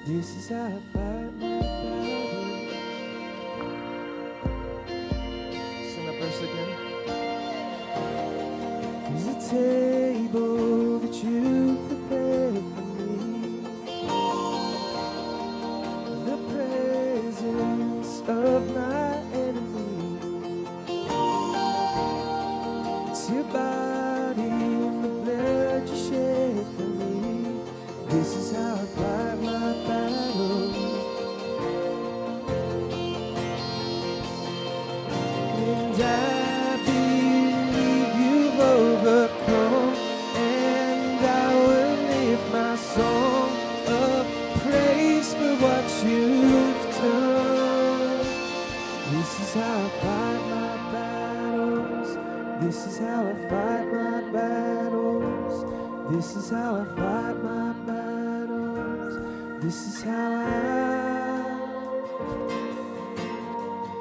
This is how I fight my battle. Sing that verse again. There's a table that you prepared for me in the presence of my enemy. It's your body and the blood you shed for me. This is how I fight my battle. And I believe you've overcome, and I will lift my song of praise for what you've done. This is how I fight my battles. This is how I fight my battles. This is how I fight my battles. This is how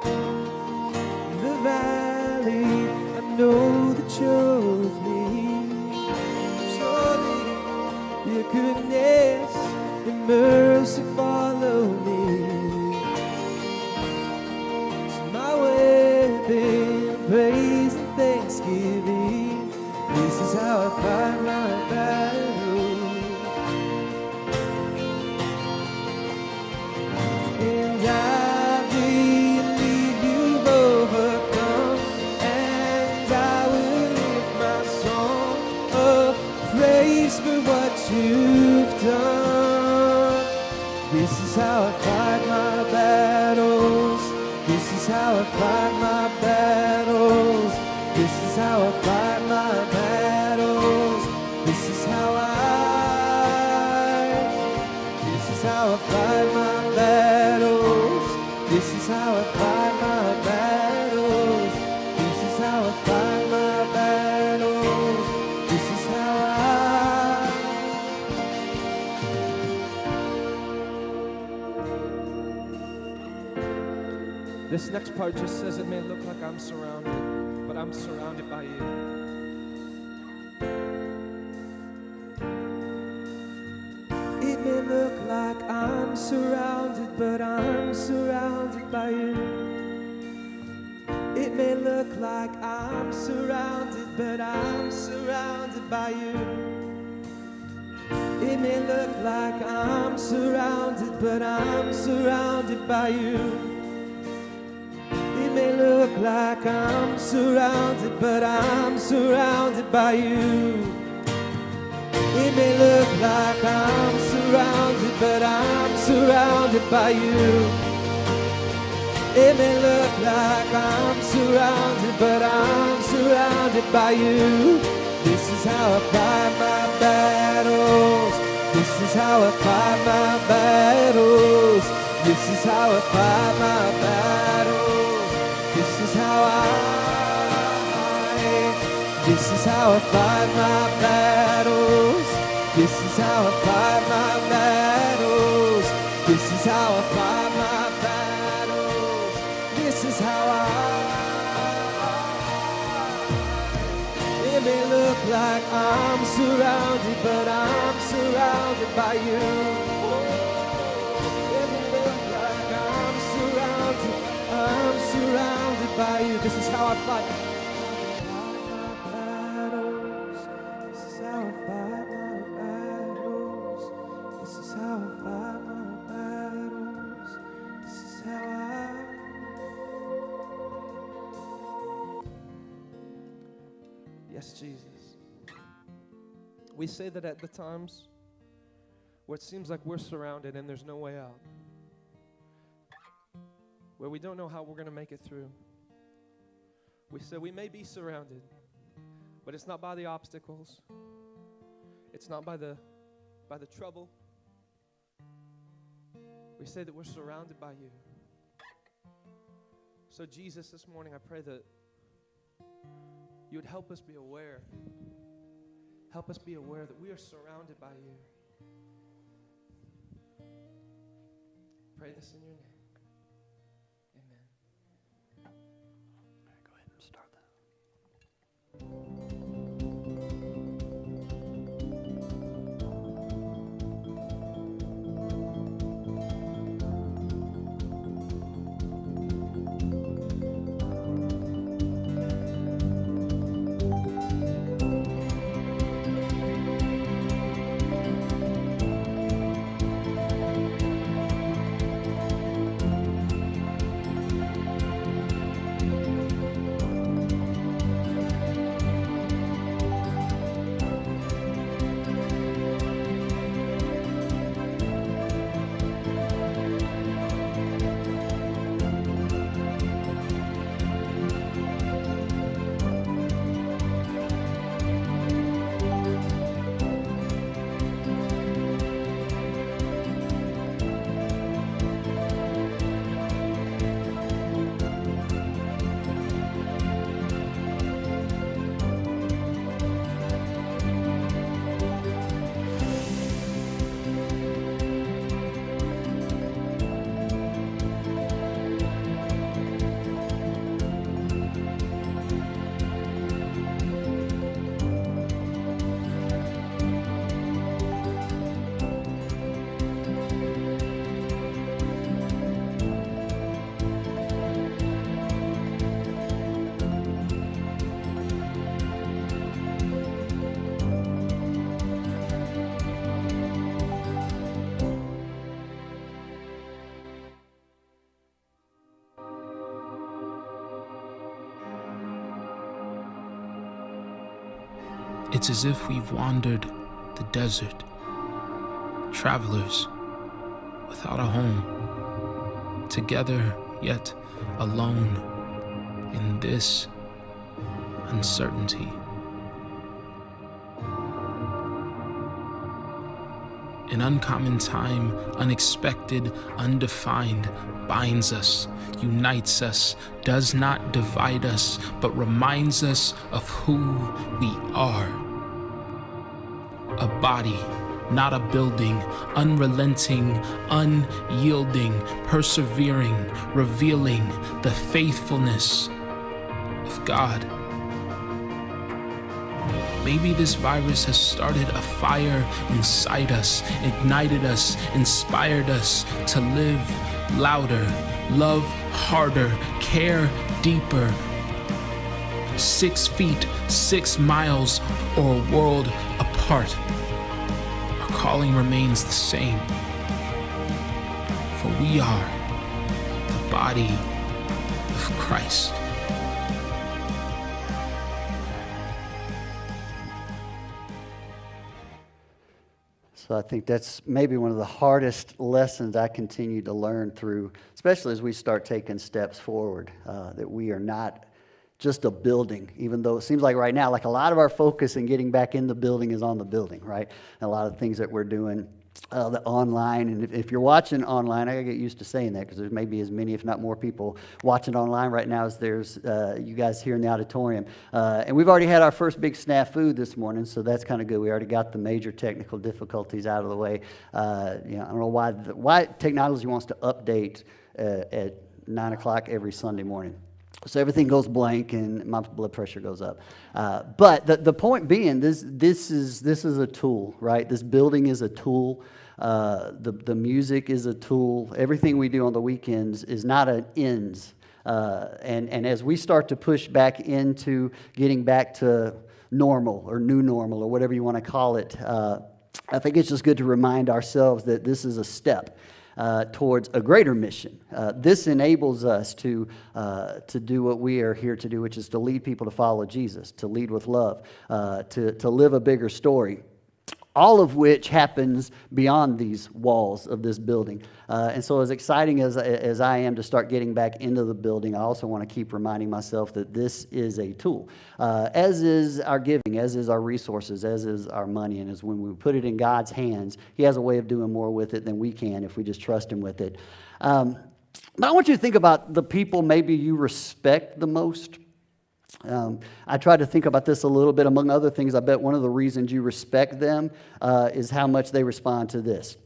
in the valley, I know that you're with me. Surely your goodness and mercy follow me. It's my weapon, praise and thanksgiving. This is how I fight my battle. And I believe you've overcome, and I will lift my song of praise for what you've done. This is how I fight my battles. This is how I fight my battles. This is how I fight my battles. This is how I fight my battles. This is how I fight my battles. This is how I fight my battles. This is how This next part just says it may look like I'm surrounded, but I'm surrounded by you. It may look like I'm surrounded, but I'm surrounded by you. It may look like I'm surrounded, but I'm surrounded by you. It may look like I'm surrounded, but I'm surrounded by you. It may look like I'm surrounded, but I'm surrounded by you. It may look like I'm surrounded, but I'm surrounded by you. It may look like I'm surrounded, but I'm surrounded by you. This is how I fight my battles. This is how I fight my battles. This is how I fight my battles. This is how I fight my battles. This is how I fight my battles. This is how I fight my battles. This is how It may look like I'm surrounded, but I'm surrounded by you. It may look like I'm surrounded by you. This is how I fight. Yes, Jesus. We say that at the times where it seems like we're surrounded and there's no way out, where we don't know how we're going to make it through. We say we may be surrounded, but it's not by the obstacles. It's not by the trouble. We say that we're surrounded by you. So Jesus, this morning I pray that you would help us be aware. Help us be aware that we are surrounded by you. Pray this in your name. Amen. Go ahead and start that. It's as if we've wandered the desert, travelers without a home, together yet alone in this uncertainty. An uncommon time, unexpected, undefined, binds us, unites us, does not divide us, but reminds us of who we are. A body, not a building, unrelenting, unyielding, persevering, revealing the faithfulness of God. Maybe this virus has started a fire inside us, ignited us, inspired us to live louder, love harder, care deeper. 6 feet, 6 miles, or a world apart. Our calling remains the same. For we are the body of Christ. So I think that's maybe one of the hardest lessons I continue to learn through, especially as we start taking steps forward, that we are not just a building, even though it seems like right now, like a lot of our focus in getting back in the building is on the building, right? And a lot of things that we're doing the online, and if you're watching online, I gotta get used to saying that because there's maybe as many, if not more people watching online right now as there's you guys here in the auditorium. And we've already had our first big snafu this morning, so that's kind of good. We already got the major technical difficulties out of the way. I don't know why technology wants to update at 9 o'clock every Sunday morning. So everything goes blank and my blood pressure goes up. But the point being, this is a tool, right? This building is a tool. The music is a tool. Everything we do on the weekends is not an ends. And as we start to push back into getting back to normal or new normal or whatever you want to call it, I think it's just good to remind ourselves that this is a step towards a greater mission. This enables us to do what we are here to do, which is to lead people to follow Jesus, to lead with love, to live a bigger story. All of which happens beyond these walls of this building. And so as exciting as I am to start getting back into the building, I also want to keep reminding myself that this is a tool. As is our giving, as is our resources, as is our money. And as when we put it in God's hands, He has a way of doing more with it than we can if we just trust Him with it. But I want you to think about the people maybe you respect the most. I tried to think about this a little bit. Among other things, I bet one of the reasons you respect them is how much they respond to this.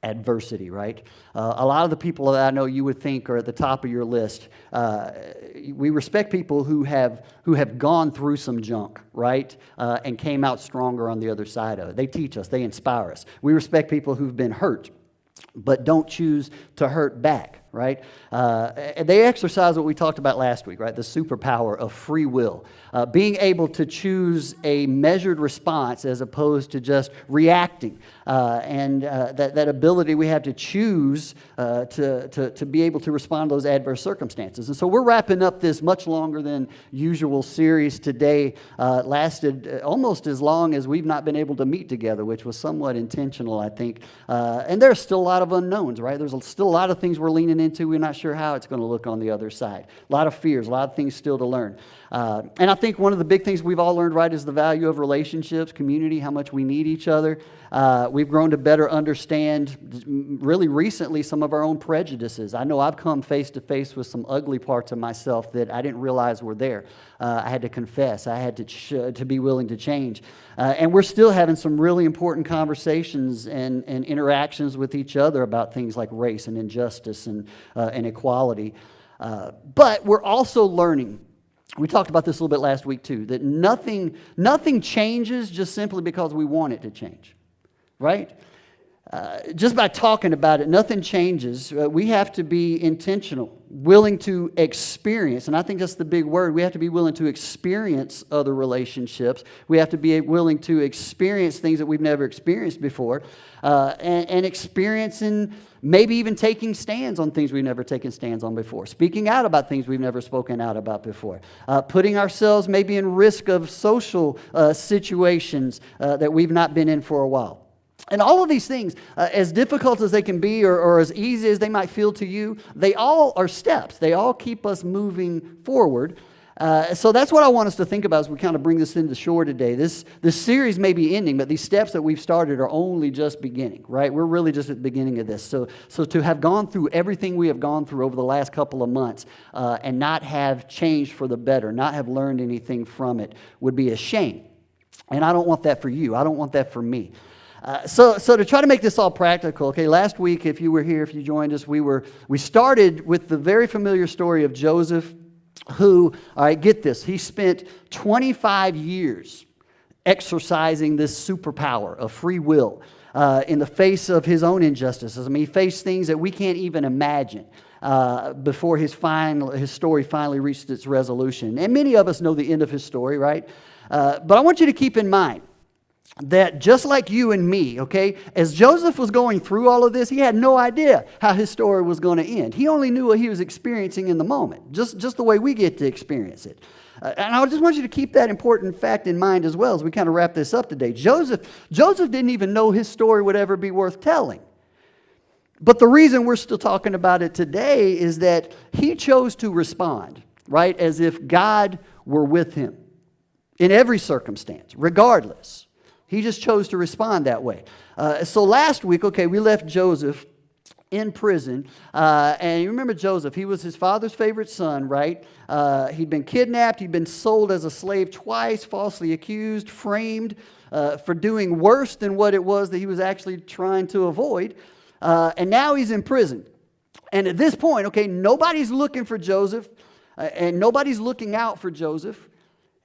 Adversity, right? A lot of the people that I know you would think are at the top of your list. We respect people who have gone through some junk, right? And came out stronger on the other side of it. They teach us. They inspire us. We respect people who've been hurt, but don't choose to hurt back, right? They exercise what we talked about last week, right? The superpower of free will. Being able to choose a measured response as opposed to just reacting. And that ability we have to choose to be able to respond to those adverse circumstances. And so we're wrapping up this much longer than usual series today. Lasted almost as long as we've not been able to meet together, which was somewhat intentional, I think. And there's still a lot of unknowns, right? There's still a lot of things we're leaning into. We're not sure how it's going to look on the other side. A lot of fears, a lot of things still to learn. And I think one of the big things we've all learned, right, is the value of relationships, community, how much we need each other. We've grown to better understand, really recently, some of our own prejudices. I know I've come face to face with some ugly parts of myself that I didn't realize were there. I had to confess. I had to be willing to change. And we're still having some really important conversations and interactions with each other about things like race and injustice and equality. But we're also learning. We talked about this a little bit last week too, that nothing changes just simply because we want it to change, right? just by talking about it, nothing changes. We have to be intentional, willing to experience. And I think that's the big word. We have to be willing to experience other relationships. We have to be willing to experience things that we've never experienced before. And experiencing, maybe even taking stands on things we've never taken stands on before. Speaking out about things we've never spoken out about before. Putting ourselves maybe in risk of social situations that we've not been in for a while. And all of these things, as difficult as they can be or as easy as they might feel to you, they all are steps. They all keep us moving forward. So that's what I want us to think about as we kind of bring this into shore today. This series may be ending, but these steps that we've started are only just beginning, right? We're really just at the beginning of this. So to have gone through everything we have gone through over the last couple of months and not have changed for the better, not have learned anything from it, would be a shame. And I don't want that for you. I don't want that for me. So to try to make this all practical, okay, last week, if you were here, if you joined us, we started with the very familiar story of Joseph, who, all right, get this, he spent 25 years exercising this superpower of free will in the face of his own injustices. I mean, he faced things that we can't even imagine before his story finally reached its resolution. And many of us know the end of his story, right? But I want you to keep in mind that just like you and me, okay, as Joseph was going through all of this, he had no idea how his story was going to end. He only knew what he was experiencing in the moment, just the way we get to experience it. And I just want you to keep that important fact in mind as well as we kind of wrap this up today. Joseph didn't even know his story would ever be worth telling. But the reason we're still talking about it today is that he chose to respond, right, as if God were with him in every circumstance, regardless. He just chose to respond that way. So last week, okay, we left Joseph in prison. And you remember Joseph, he was his father's favorite son, right? He'd been kidnapped. He'd been sold as a slave twice, falsely accused, framed for doing worse than what it was that he was actually trying to avoid. And now he's in prison. And at this point, okay, nobody's looking for Joseph, and nobody's looking out for Joseph.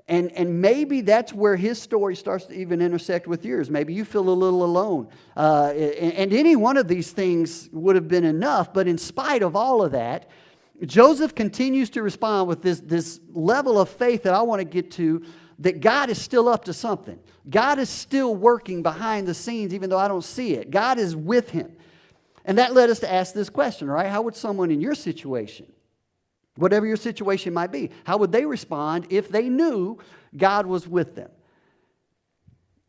And maybe that's where his story starts to even intersect with yours. Maybe you feel a little alone. And any one of these things would have been enough. But in spite of all of that, Joseph continues to respond with this level of faith that I want to get to, that God is still up to something. God is still working behind the scenes, even though I don't see it. God is with him. And that led us to ask this question, right? How would someone in your situation, whatever your situation might be, how would they respond if they knew God was with them?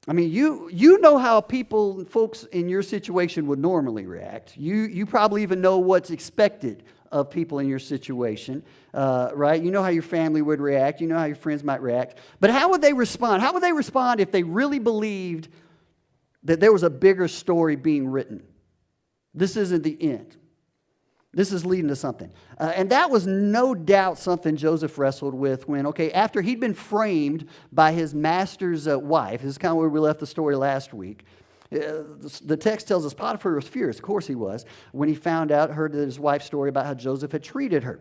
I mean, you know how folks in your situation would normally react. You probably even know what's expected of people in your situation, right? You know how your family would react. You know how your friends might react. But how would they respond? How would they respond if they really believed that there was a bigger story being written? This isn't the end. This is leading to something. And that was no doubt something Joseph wrestled with when, okay, after he'd been framed by his master's wife, this is kind of where we left the story last week. The text tells us Potiphar was furious. Of course he was, when he heard his wife's story about how Joseph had treated her.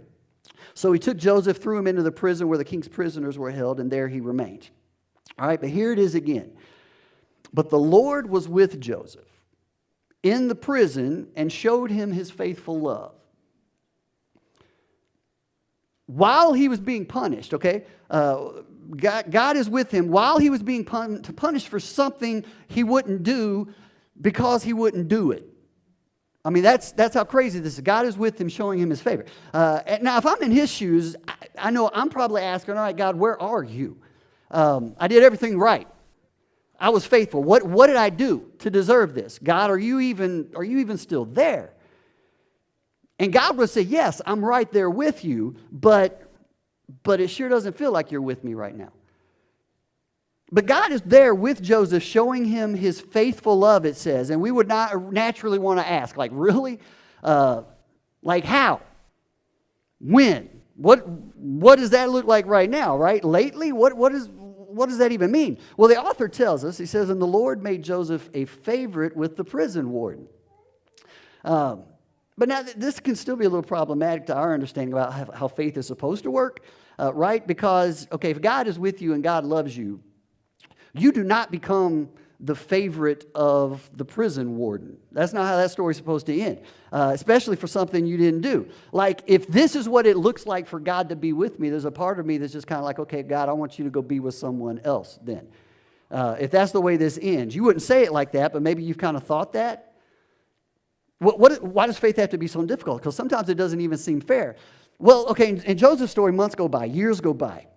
So he took Joseph, threw him into the prison where the king's prisoners were held, and there he remained. All right, but here it is again. But the Lord was with Joseph in the prison and showed him his faithful love. While he was being punished, okay, God is with him while he was being punished for something he wouldn't do because he wouldn't do it. I mean, that's how crazy this is. God is with him, showing him his favor. Now, if I'm in his shoes, I know I'm probably asking, all right, God, where are you? I did everything right. I was faithful. What did I do to deserve this? God, are you even still there? And God would say, yes, I'm right there with you, but it sure doesn't feel like you're with me right now. But God is there with Joseph, showing him his faithful love, it says. And we would not naturally want to ask, like, really? Like how? When? What does that look like right now, right? Lately? What does that even mean? Well, the author tells us, he says, and the Lord made Joseph a favorite with the prison warden. But now this can still be a little problematic to our understanding about how faith is supposed to work, right? Because, okay, if God is with you and God loves you, you do not become the favorite of the prison warden. That's not how that story's supposed to end, especially for something you didn't do. Like, if this is what it looks like for God to be with me, there's a part of me that's just kind of like, okay, God, I want you to go be with someone else then. If that's the way this ends. You wouldn't say it like that, but maybe you've kind of thought that. Why does faith have to be so difficult? Because sometimes it doesn't even seem fair. Well, okay, in Joseph's story, months go by, years go by.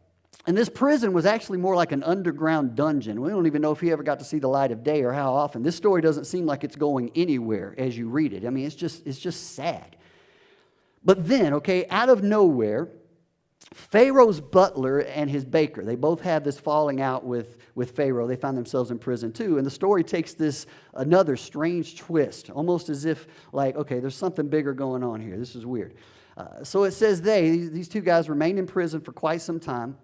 And this prison was actually more like an underground dungeon. We don't even know if he ever got to see the light of day or how often. This story doesn't seem like it's going anywhere as you read it. I mean, it's just sad. But then, okay, out of nowhere, Pharaoh's butler and his baker, they both have this falling out with Pharaoh. They find themselves in prison too. And the story takes this another strange twist, almost as if like, okay, there's something bigger going on here. This is weird. So it says these two guys remained in prison for quite some time.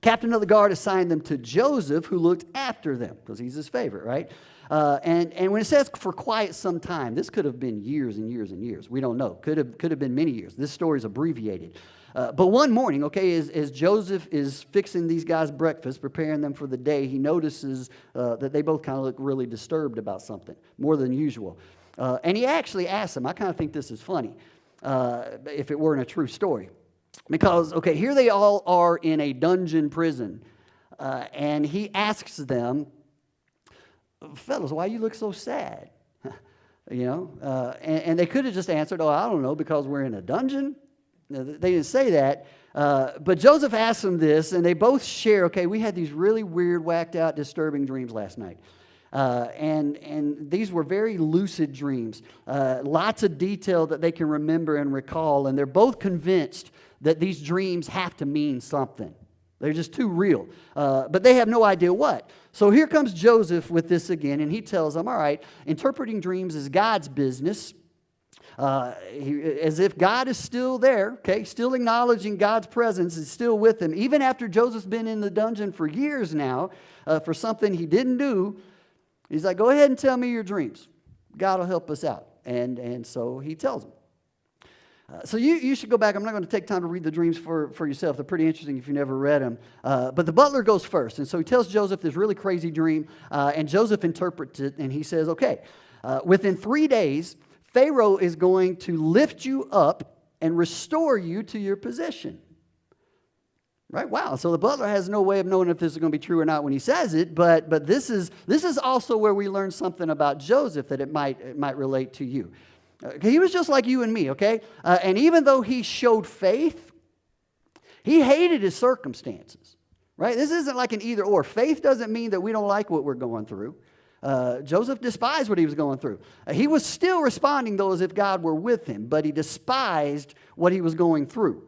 Captain of the guard assigned them to Joseph, who looked after them, because he's his favorite, right? And when it says for quite some time, this could have been years and years and years. We don't know. Could have been many years. This story is abbreviated. But one morning, okay, as Joseph is fixing these guys breakfast, preparing them for the day, he notices that they both kind of look really disturbed about something, more than usual. And he actually asks them, I kind of think this is funny, if it weren't a true story. Because, okay, here they all are in a dungeon prison, and he asks them, fellas, why you look so sad? You know, and they could have just answered, oh, I don't know, because we're in a dungeon. They didn't say that, but Joseph asks them this, and they both share, okay, we had these really weird, whacked out, disturbing dreams last night. And these were very lucid dreams, lots of detail that they can remember and recall, and they're both convinced that these dreams have to mean something. They're just too real, but they have no idea what. So here comes Joseph with this again, and he tells them, all right, interpreting dreams is God's business, as if God is still there, okay, still acknowledging God's presence is still with him, even after Joseph's been in the dungeon for years now, for something he didn't do. He's like, go ahead and tell me your dreams. God will help us out. And so he tells them. So you should go back. I'm not going to take time to read the dreams for yourself. They're pretty interesting if you never read them. But the butler goes first. And so he tells Joseph this really crazy dream. And Joseph interprets it. And he says, okay, within 3 days, Pharaoh is going to lift you up and restore you to your position. Right? Wow. So the butler has no way of knowing if this is going to be true or not when he says it, but this is also where we learn something about Joseph that it might relate to you. He was just like you and me, okay? And even though he showed faith, he hated his circumstances. Right? This isn't like an either or. Faith doesn't mean that we don't like what we're going through. Joseph despised what he was going through. He was still responding, though, as if God were with him, but he despised what he was going through.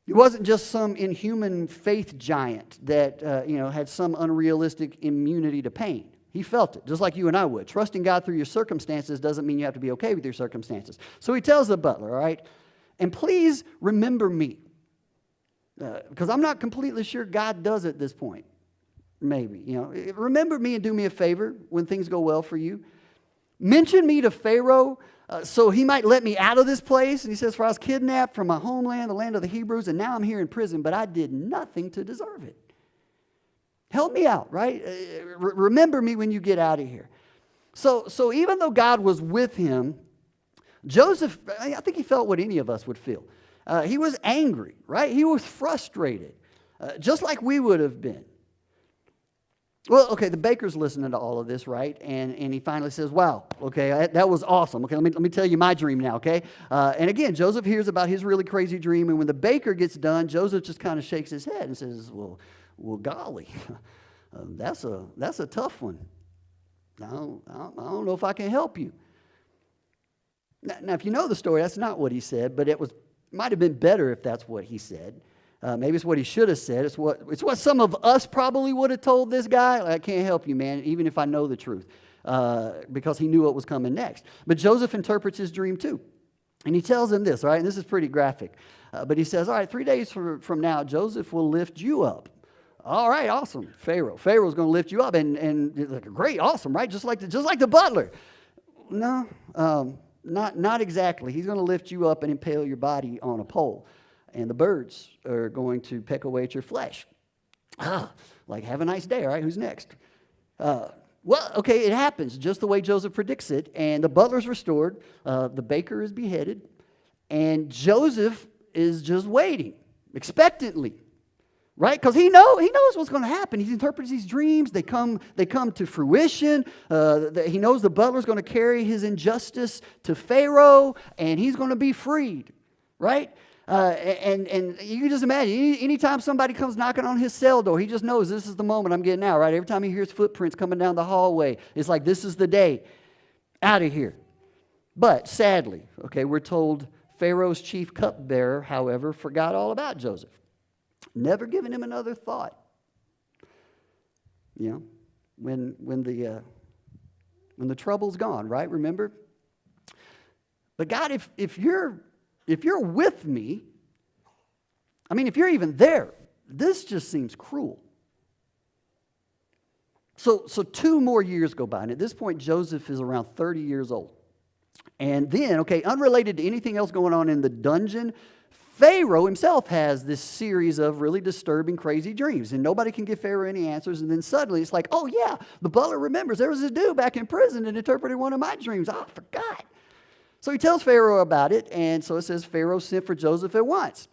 He wasn't just some inhuman faith giant that had some unrealistic immunity to pain. He felt it, just like you and I would. Trusting God through your circumstances doesn't mean you have to be okay with your circumstances. So he tells the butler, all right, and please remember me. Because I'm not completely sure God does at this point. Maybe, remember me and do me a favor when things go well for you. Mention me to Pharaoh so he might let me out of this place. And he says, for I was kidnapped from my homeland, the land of the Hebrews, and now I'm here in prison, but I did nothing to deserve it. Help me out, right? Remember me when you get out of here. So even though God was with him, Joseph, I think he felt what any of us would feel. He was angry, right? He was frustrated, just like we would have been. Well, okay, the baker's listening to all of this, right? And he finally says, wow, okay, that was awesome. Okay, let me tell you my dream now, okay? And again, Joseph hears about his really crazy dream, and when the baker gets done, Joseph just kind of shakes his head and says, well, golly, that's a tough one. I don't know if I can help you. Now, if you know the story, that's not what he said, but might have been better if that's what he said. Maybe it's what he should have said. It's what some of us probably would have told this guy. I can't help you, man, even if I know the truth, because he knew what was coming next. But Joseph interprets his dream too. And he tells him this, all right? And this is pretty graphic. But he says, all right, 3 days from now, Joseph will lift you up. All right, awesome. Pharaoh's going to lift you up. And like, great, awesome, right? Just like the butler. No, not exactly. He's going to lift you up and impale your body on a pole. And the birds are going to peck away at your flesh. Like, have a nice day, all right? Who's next? Well, okay, it happens just the way Joseph predicts it. And the butler's restored. The baker is beheaded. And Joseph is just waiting, expectantly. Right? Because he knows what's going to happen. He interprets these dreams. They come to fruition. He knows the butler's going to carry his injustice to Pharaoh, and he's going to be freed. Right? And you can just imagine, anytime somebody comes knocking on his cell door, he just knows this is the moment I'm getting out. Right? Every time he hears footprints coming down the hallway, it's like this is the day. Out of here. But sadly, okay, we're told Pharaoh's chief cupbearer, however, forgot all about Joseph. Never given him another thought. You know, when the trouble's gone, right? Remember? But God, if you're with me, I mean, if you're even there, this just seems cruel. So 2 more years go by, and at this point, Joseph is around 30 years old. And then, okay, unrelated to anything else going on in the dungeon, Pharaoh himself has this series of really disturbing, crazy dreams, and nobody can give Pharaoh any answers. And then suddenly it's like, oh yeah, the butler remembers there was a dude back in prison that interpreted one of my dreams. Oh, I forgot. So he tells Pharaoh about it, and so it says Pharaoh sent for Joseph at once.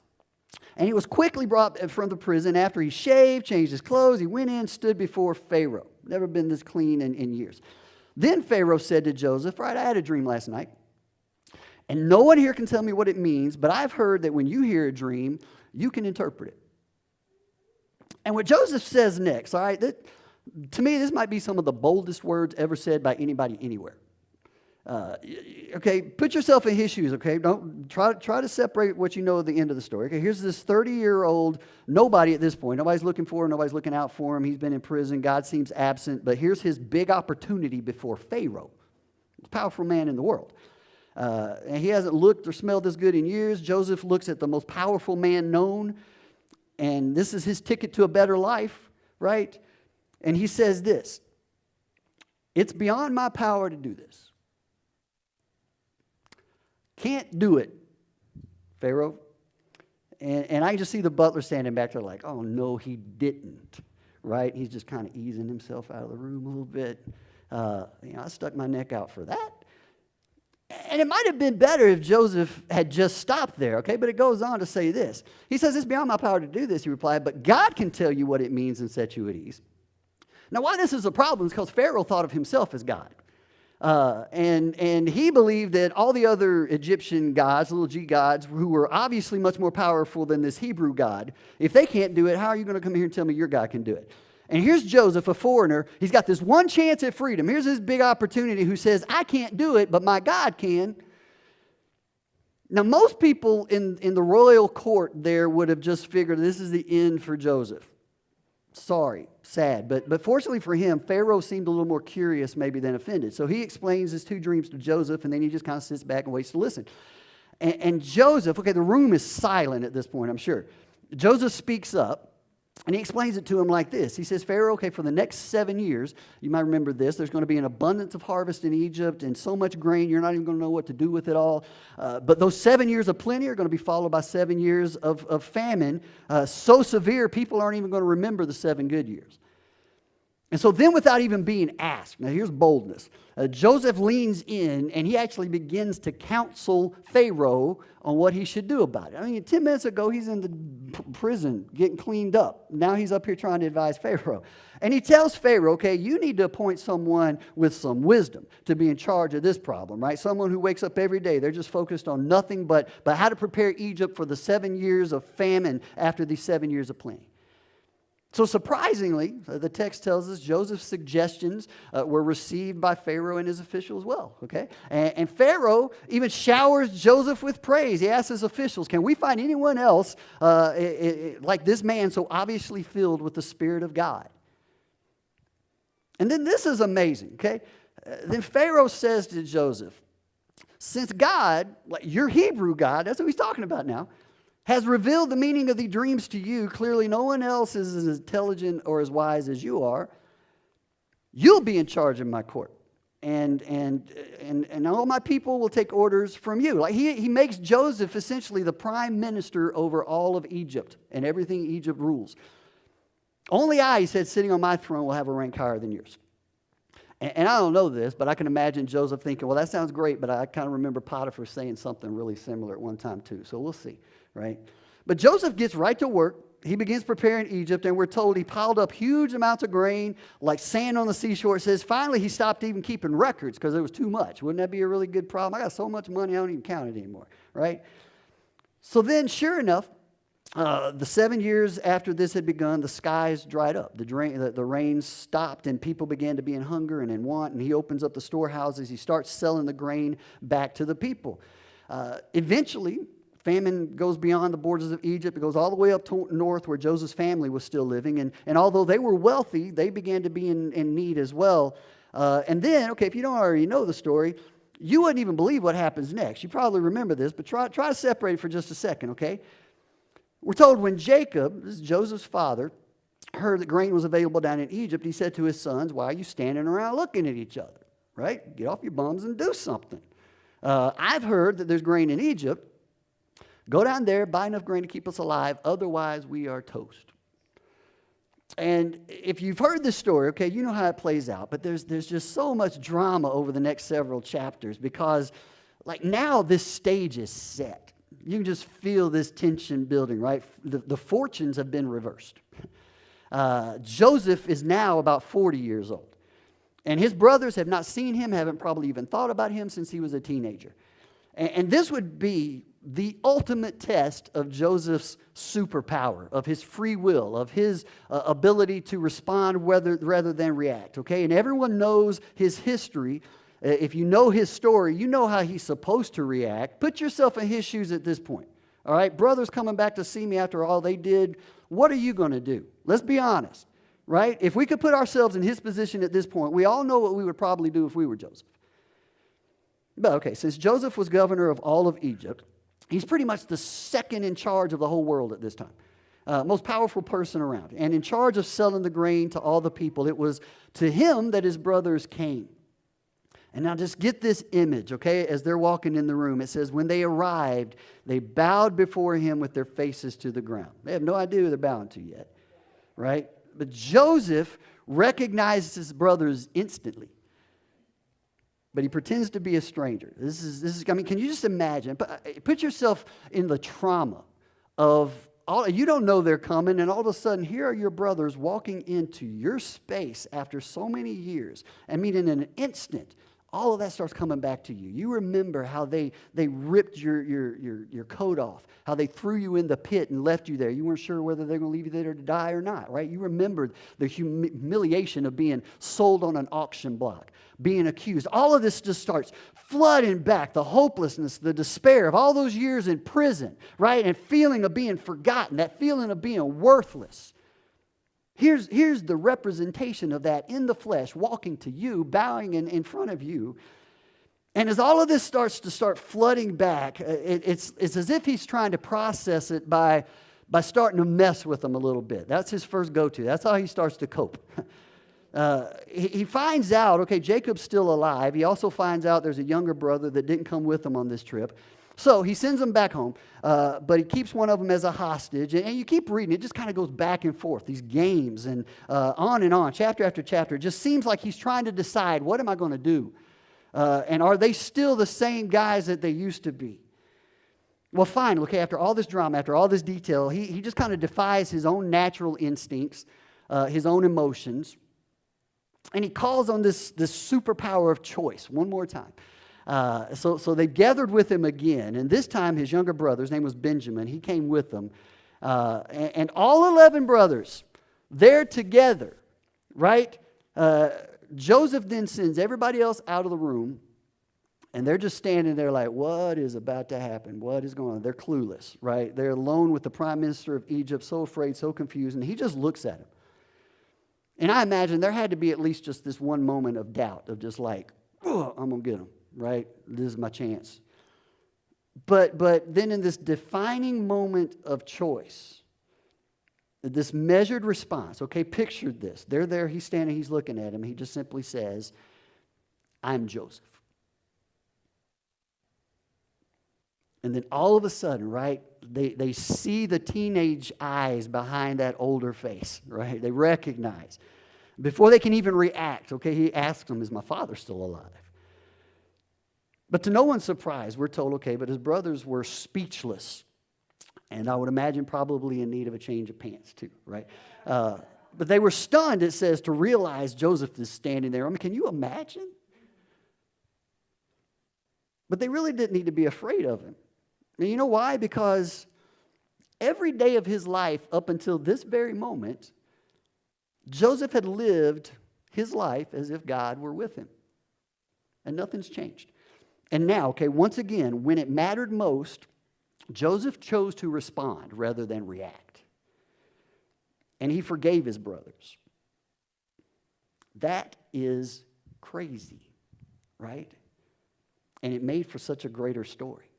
And he was quickly brought from the prison after he shaved, changed his clothes. He went in, stood before Pharaoh. Never been this clean in years. Then Pharaoh said to Joseph, right, I had a dream last night. And no one here can tell me what it means, but I've heard that when you hear a dream, you can interpret it. And what Joseph says next, all right, to me, this might be some of the boldest words ever said by anybody anywhere. Okay, put yourself in his shoes, okay? Don't try to separate what you know at the end of the story. Okay, here's this 30-year-old nobody at this point. Nobody's looking for him. Nobody's looking out for him. He's been in prison. God seems absent. But here's his big opportunity before Pharaoh, the powerful man in the world. And he hasn't looked or smelled this good in years. Joseph looks at the most powerful man known, and this is his ticket to a better life, right? And he says this, it's beyond my power to do this. Can't do it, Pharaoh. And I just see the butler standing back there like, oh, no, he didn't, right? He's just kind of easing himself out of the room a little bit. I stuck my neck out for that. And it might have been better if Joseph had just stopped there, okay? But it goes on to say this. He says, it's beyond my power to do this, he replied, but God can tell you what it means and set you at ease. Now, why this is a problem is because Pharaoh thought of himself as God. And he believed that all the other Egyptian gods, little g gods, who were obviously much more powerful than this Hebrew God, if they can't do it, how are you going to come here and tell me your God can do it? And here's Joseph, a foreigner. He's got this one chance at freedom. Here's this big opportunity who says, I can't do it, but my God can. Now, most people in the royal court there would have just figured this is the end for Joseph. Sorry, sad. But fortunately for him, Pharaoh seemed a little more curious maybe than offended. So he explains his 2 dreams to Joseph, and then he just kind of sits back and waits to listen. And Joseph, okay, the room is silent at this point, I'm sure. Joseph speaks up. And he explains it to him like this. He says, Pharaoh, okay, for the next 7 years, you might remember this, there's going to be an abundance of harvest in Egypt and so much grain, you're not even going to know what to do with it all. But those 7 years of plenty are going to be followed by 7 years of famine, so severe people aren't even going to remember the 7 good years. And so then without even being asked, now here's boldness, Joseph leans in and he actually begins to counsel Pharaoh on what he should do about it. I mean, 10 minutes ago he's in the prison getting cleaned up. Now he's up here trying to advise Pharaoh. And he tells Pharaoh, okay, you need to appoint someone with some wisdom to be in charge of this problem, right? Someone who wakes up every day. They're just focused on nothing but how to prepare Egypt for the 7 years of famine after these 7 years of plenty. So surprisingly, the text tells us Joseph's suggestions were received by Pharaoh and his officials well, okay? And Pharaoh even showers Joseph with praise. He asks his officials, can we find anyone else like this man so obviously filled with the Spirit of God? And then this is amazing, okay? Then Pharaoh says to Joseph, since God, like your Hebrew God, that's what he's talking about now, has revealed the meaning of the dreams to you, clearly no one else is as intelligent or as wise as you are, you'll be in charge of my court. And all my people will take orders from you. Like he makes Joseph essentially the prime minister over all of Egypt and everything Egypt rules. Only I, he said, sitting on my throne will have a rank higher than yours. And I don't know this, but I can imagine Joseph thinking, well, that sounds great, but I kind of remember Potiphar saying something really similar at one time too. So we'll see, right? But Joseph gets right to work. He begins preparing Egypt, and we're told he piled up huge amounts of grain, like sand on the seashore. It says finally he stopped even keeping records because it was too much. Wouldn't that be a really good problem? I got so much money I don't even count it anymore, right? So then, sure enough, the 7 years after this had begun, the skies dried up. The rain stopped, and people began to be in hunger and in want, and he opens up the storehouses. He starts selling the grain back to the people. Eventually, famine goes beyond the borders of Egypt. It goes all the way up to north where Joseph's family was still living. And although they were wealthy, they began to be in need as well. And then, okay, if you don't already know the story, you wouldn't even believe what happens next. You probably remember this, but try to separate it for just a second, okay? We're told when Jacob, this is Joseph's father, heard that grain was available down in Egypt, he said to his sons, why are you standing around looking at each other, right? Get off your bums and do something. I've heard that there's grain in Egypt. Go down there, buy enough grain to keep us alive, otherwise we are toast. And if you've heard this story, okay, you know how it plays out, but there's just so much drama over the next several chapters because, like, now this stage is set. You can just feel this tension building, right? The fortunes have been reversed. Joseph is now about 40 years old. And his brothers have not seen him, haven't probably even thought about him since he was a teenager. And this would be the ultimate test of Joseph's superpower, of his free will, of his ability to respond rather than react, okay? And everyone knows his history. If you know his story, you know how he's supposed to react. Put yourself in his shoes at this point, all right? Brothers coming back to see me after all they did, what are you going to do? Let's be honest, right? If we could put ourselves in his position at this point, we all know what we would probably do if we were Joseph. But okay, since Joseph was governor of all of Egypt, he's pretty much the second in charge of the whole world at this time. Most powerful person around. And in charge of selling the grain to all the people. It was to him that his brothers came. And now just get this image, okay, as they're walking in the room. It says, when they arrived, they bowed before him with their faces to the ground. They have no idea who they're bowing to yet, right? But Joseph recognizes his brothers instantly. But he pretends to be a stranger. This is. I mean, can you just imagine? Put yourself in the trauma of all. You don't know they're coming, and all of a sudden, here are your brothers walking into your space after so many years. I mean, in an instant, all of that starts coming back to you. You remember how they ripped your coat off, how they threw you in the pit and left you there. You weren't sure whether they're going to leave you there to die or not, right? You remembered the humiliation of being sold on an auction block, being accused. All of this just starts flooding back, the hopelessness, the despair of all those years in prison, right? And feeling of being forgotten, that feeling of being worthless. Here's the representation of that in the flesh, walking to you, bowing in front of you. And as all of this starts to flooding back, it's as if he's trying to process it by starting to mess with them a little bit. That's his first go-to. That's how he starts to cope. He finds out, okay, Jacob's still alive. He also finds out there's a younger brother that didn't come with him on this trip. So he sends them back home, but he keeps one of them as a hostage. And you keep reading, it just kind of goes back and forth, these games and on, chapter after chapter. It just seems like he's trying to decide, what am I going to do? And are they still the same guys that they used to be? Well, fine, okay, after all this drama, after all this detail, he just kind of defies his own natural instincts, his own emotions, and he calls on this superpower of choice one more time. So they've gathered with him again, and this time his younger brother, his name was Benjamin, he came with them. And all 11 brothers, they're together, right? Joseph then sends everybody else out of the room, and they're just standing there like, what is about to happen? What is going on? They're clueless, right? They're alone with the prime minister of Egypt, so afraid, so confused, and he just looks at him. And I imagine there had to be at least just this one moment of doubt, of just like, oh, I'm going to get him. Right? This is my chance. But then in this defining moment of choice, this measured response, okay, picture this. They're there, he's standing, he's looking at him. He just simply says, I'm Joseph. And then all of a sudden, right, they see the teenage eyes behind that older face, right? They recognize. Before they can even react, okay, he asks them, is my father still alive? But to no one's surprise, we're told, okay, but his brothers were speechless. And I would imagine probably in need of a change of pants too, right? But they were stunned, it says, to realize Joseph is standing there. I mean, can you imagine? But they really didn't need to be afraid of him. And you know why? Because every day of his life up until this very moment, Joseph had lived his life as if God were with him. And nothing's changed. And now, okay, once again, when it mattered most, Joseph chose to respond rather than react. And he forgave his brothers. That is crazy, right? And it made for such a greater story.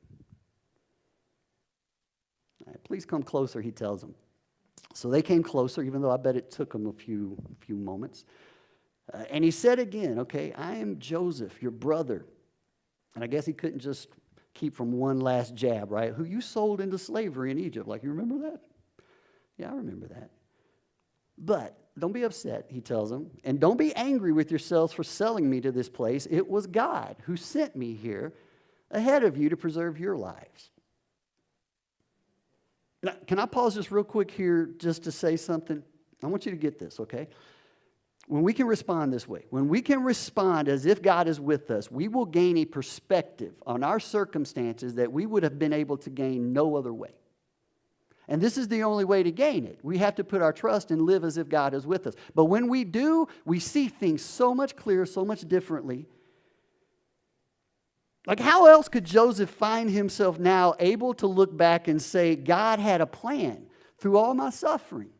All right, please come closer, he tells them. So they came closer, even though I bet it took them a few moments. And he said again, okay, I am Joseph, your brother. And I guess he couldn't just keep from one last jab, right? Who you sold into slavery in Egypt. Like, you remember that? Yeah, I remember that. But don't be upset, he tells them. And don't be angry with yourselves for selling me to this place. It was God who sent me here ahead of you to preserve your lives. Now, can I pause just real quick here just to say something? I want you to get this, okay? When we can respond this way, when we can respond as if God is with us, we will gain a perspective on our circumstances that we would have been able to gain no other way. And this is the only way to gain it. We have to put our trust and live as if God is with us. But when we do, we see things so much clearer, so much differently. Like, how else could Joseph find himself now able to look back and say, God had a plan through all my suffering?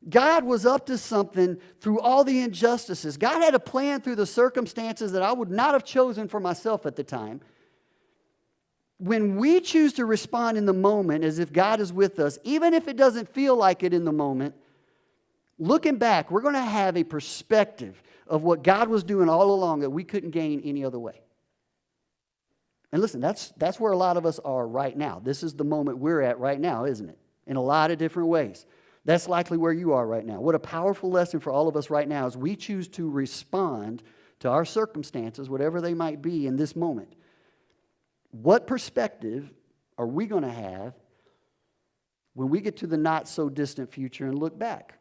God was up to something through all the injustices. God had a plan through the circumstances that I would not have chosen for myself at the time. When we choose to respond in the moment as if God is with us, even if it doesn't feel like it in the moment, looking back, we're going to have a perspective of what God was doing all along that we couldn't gain any other way. And listen, that's where a lot of us are right now. This is the moment we're at right now, isn't it? In a lot of different ways. That's likely where you are right now. What a powerful lesson for all of us right now as we choose to respond to our circumstances, whatever they might be in this moment. What perspective are we going to have when we get to the not-so-distant future and look back?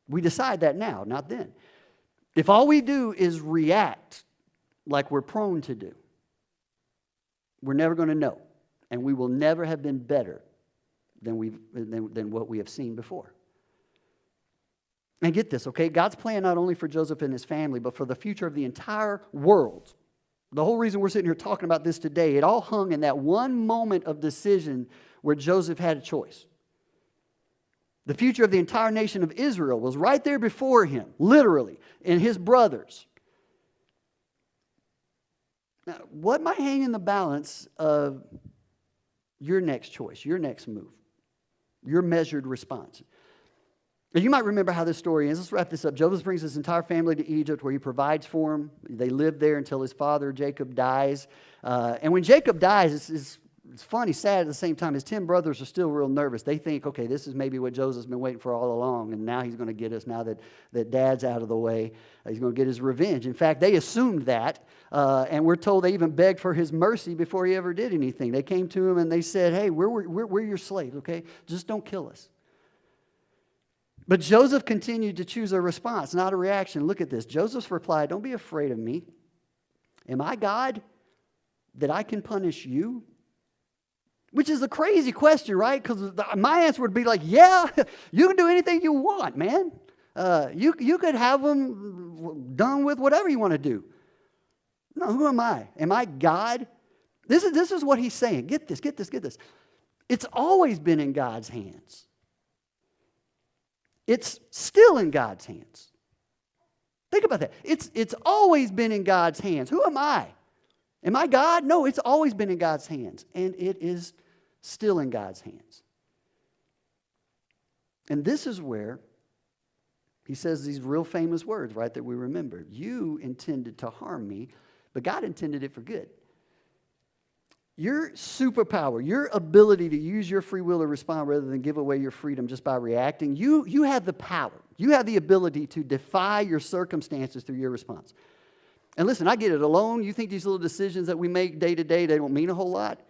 We decide that now, not then. If all we do is react like we're prone to do, we're never going to know, and we will never have been better than what we have seen before. And get this, okay? God's plan not only for Joseph and his family, but for the future of the entire world. The whole reason we're sitting here talking about this today, it all hung in that one moment of decision where Joseph had a choice. The future of the entire nation of Israel was right there before him, literally, and his brothers. Now, what might hang in the balance of your next choice, your next move, your measured response? And you might remember how this story ends. Let's wrap this up. Joseph brings his entire family to Egypt where he provides for them. They live there until his father, Jacob, dies. And when Jacob dies, it's funny, sad at the same time. His 10 brothers are still real nervous. They think, okay, this is maybe what Joseph's been waiting for all along, and now he's going to get us now that Dad's out of the way. He's going to get his revenge. In fact, they assumed that, and we're told they even begged for his mercy before he ever did anything. They came to him and they said, hey, we're your slaves, okay? Just don't kill us. But Joseph continued to choose a response, not a reaction. Look at this. Joseph's reply, don't be afraid of me. Am I God that I can punish you? Which is a crazy question, right? Because my answer would be like, yeah, you can do anything you want, man. You could have them done with whatever you want to do. No, who am I? Am I God? This is what he's saying. Get this. It's always been in God's hands. It's still in God's hands. Think about that. It's always been in God's hands. Who am I? Am I God? No, it's always been in God's hands. And it is still in God's hands. And this is where he says these real famous words, right, that we remember. You intended to harm me, but God intended it for good. Your superpower, your ability to use your free will to respond rather than give away your freedom just by reacting, you have the power You have the ability to defy your circumstances through your response. And listen, I get it. Alone, you think these little decisions that we make day to day, they don't mean a whole lot.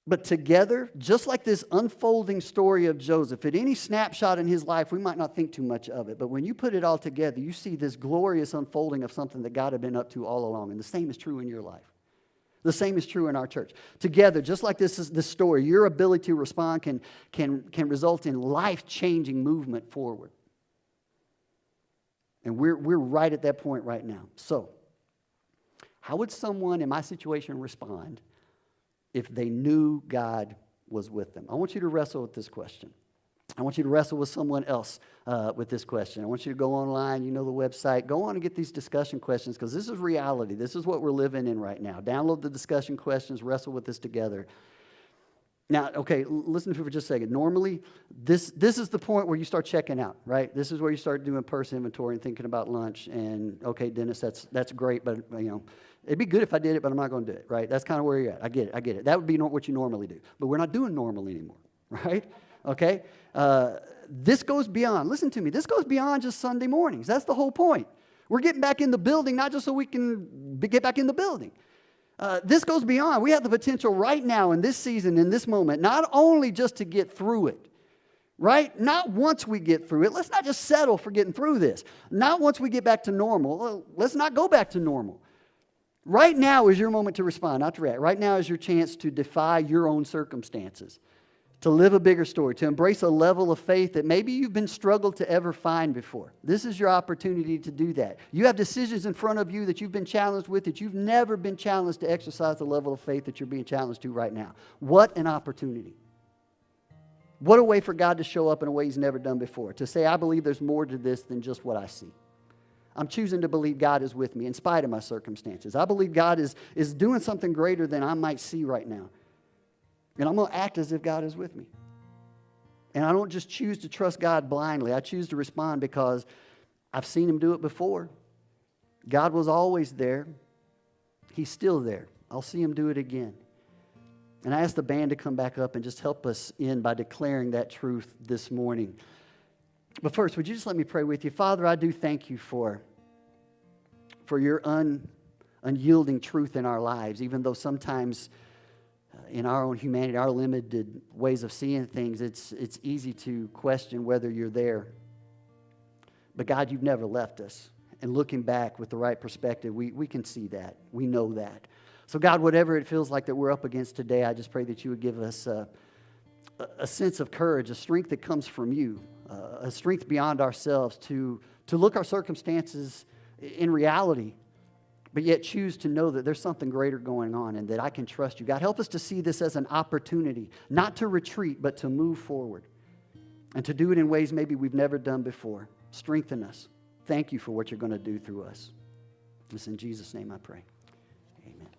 But together, just like this unfolding story of Joseph, at any snapshot in his life, we might not think too much of it. But when you put it all together, you see this glorious unfolding of something that God had been up to all along. And the same is true in your life. The same is true in our church. Together, just like this story, your ability to respond can result in life-changing movement forward. And we're right at that point right now. So, how would someone in my situation respond if they knew God was with them? I want you to wrestle with this question. I want you to wrestle with someone else with this question. I want you to go online, you know the website. Go on and get these discussion questions because this is reality. This is what we're living in right now. Download the discussion questions, wrestle with this together. Now, okay, listen to me for just a second. Normally, this is the point where you start checking out, right? This is where you start doing person inventory and thinking about lunch. And, okay, Dennis, that's great, but, it'd be good if I did it, but I'm not going to do it, right? That's kind of where you're at. I get it. That would be what you normally do. But we're not doing normal anymore, right? Okay? This goes beyond. Listen to me. This goes beyond just Sunday mornings. That's the whole point. We're getting back in the building, not just so we can get back in the building. This goes beyond. We have the potential right now in this season, in this moment, not only just to get through it, right? Not once we get through it. Let's not just settle for getting through this. Not once we get back to normal. Well, let's not go back to normal. Right now is your moment to respond, not to react. Right now is your chance to defy your own circumstances, to live a bigger story, to embrace a level of faith that maybe you've been struggled to ever find before. This is your opportunity to do that. You have decisions in front of you that you've been challenged with that you've never been challenged to exercise the level of faith that you're being challenged to right now. What an opportunity. What a way for God to show up in a way He's never done before. To say, I believe there's more to this than just what I see. I'm choosing to believe God is with me in spite of my circumstances. I believe God is doing something greater than I might see right now. And I'm going to act as if God is with me. And I don't just choose to trust God blindly. I choose to respond because I've seen Him do it before. God was always there. He's still there. I'll see Him do it again. And I ask the band to come back up and just help us in by declaring that truth this morning. But first, would you just let me pray with you? Father, I do thank you for your unyielding truth in our lives, even though sometimes in our own humanity, our limited ways of seeing things, it's easy to question whether you're there. But God, you've never left us. And looking back with the right perspective, we can see that. We know that. So God, whatever it feels like that we're up against today, I just pray that you would give us a sense of courage, a strength that comes from you, a strength beyond ourselves to look our circumstances in reality, but yet choose to know that there's something greater going on and that I can trust you. God, help us to see this as an opportunity, not to retreat, but to move forward and to do it in ways maybe we've never done before. Strengthen us. Thank you for what you're going to do through us. It's in Jesus' name I pray. Amen.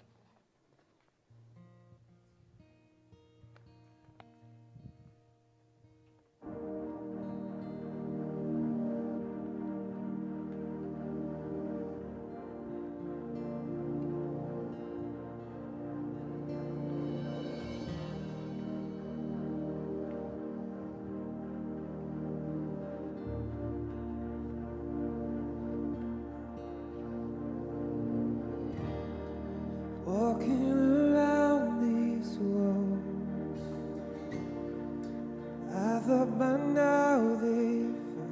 Walking around these walls, I thought by now they'd fall.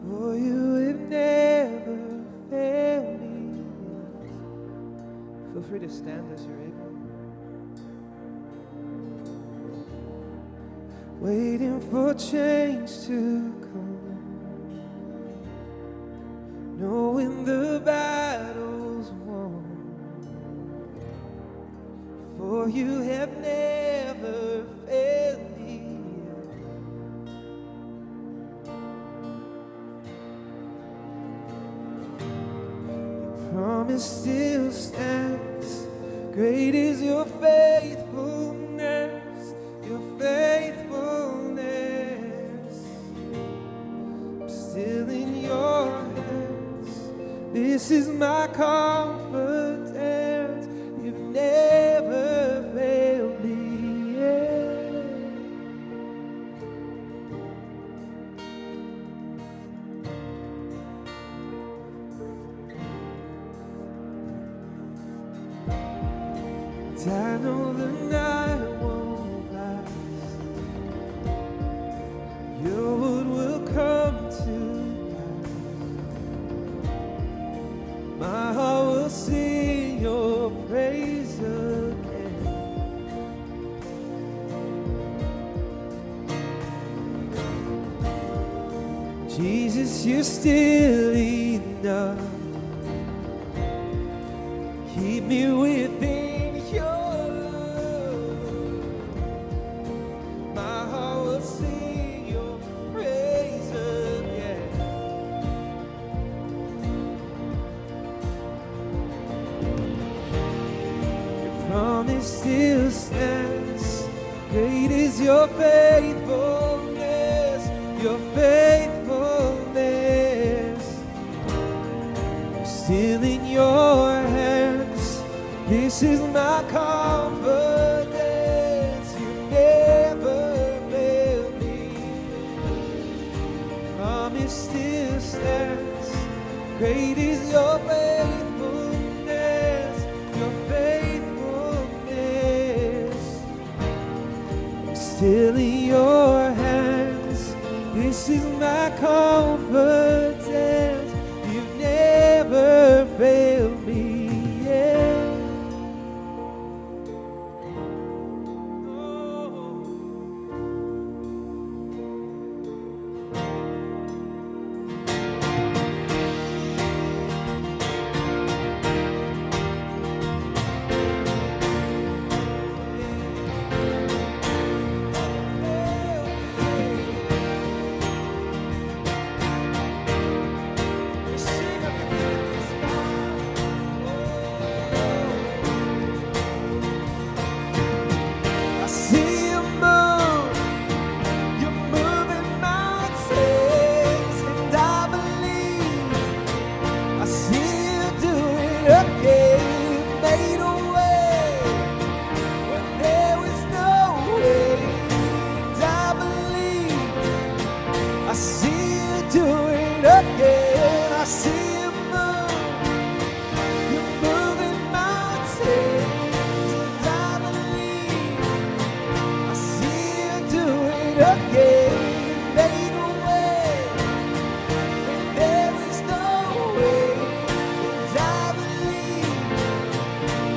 For you have never failed me. Feel free to stand as you're able. Waiting for change to come, knowing the battle's won. For you have never failed me. Your promise still stands. Great is your faithfulness, your faithfulness. I'm still in your hands. This is my confidence. You've never failed me yet. And I know the night won't last. Your word will come to pass. My heart will sing your praise again. Jesus, you're still enough. Keep me within your love. My heart will sing your praise again. Your promise still stands. Great is your faithfulness, your faithfulness. Still in your hands, this is my confidence. You never fail me. Promise still stands. Great is your faithfulness, your faithfulness. Still in your hands, this is my confidence. You never fail me, yeah. I see you move, you're moving mountains, and I believe I see you do it again. You made a way when there was no way, and I believe I see you do it again. I see you move, you're moving mountains, and I believe I see you do it again. You made a way when there is no way, and I believe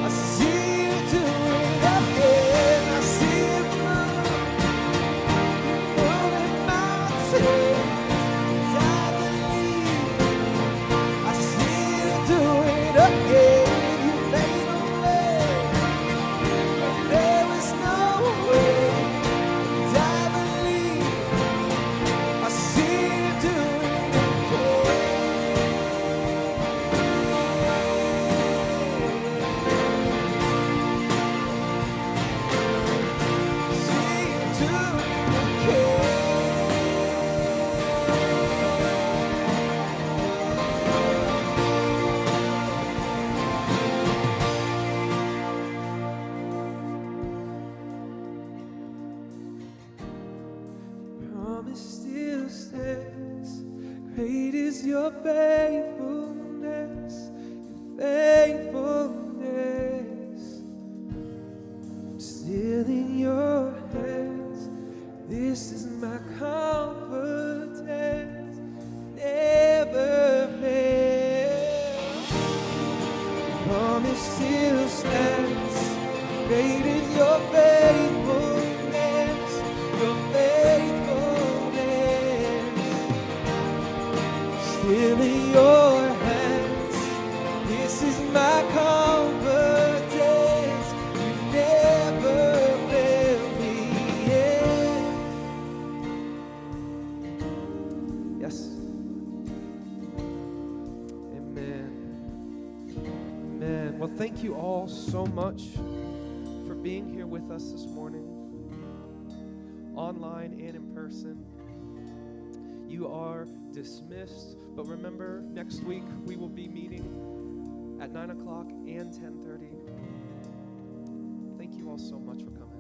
I see you do it again. I see you move, moving mountains, and I believe I see you do it again. You made a way when there was no way, and I believe I see you do it again. See you do it again. Promise still stands. Great is your faithfulness, your faithfulness. I'm still in your hands. This is my confidence. Never fail. Promise still stands. Great is your faithfulness, your faithfulness. Still in your hands, this is my confidence. You never fail me, yeah. Yes. Amen. Amen. Well, thank you all so much for being here with us this morning, online and in person. You are dismissed, but remember, next week we will be meeting at 9 o'clock and 10:30. Thank you all so much for coming.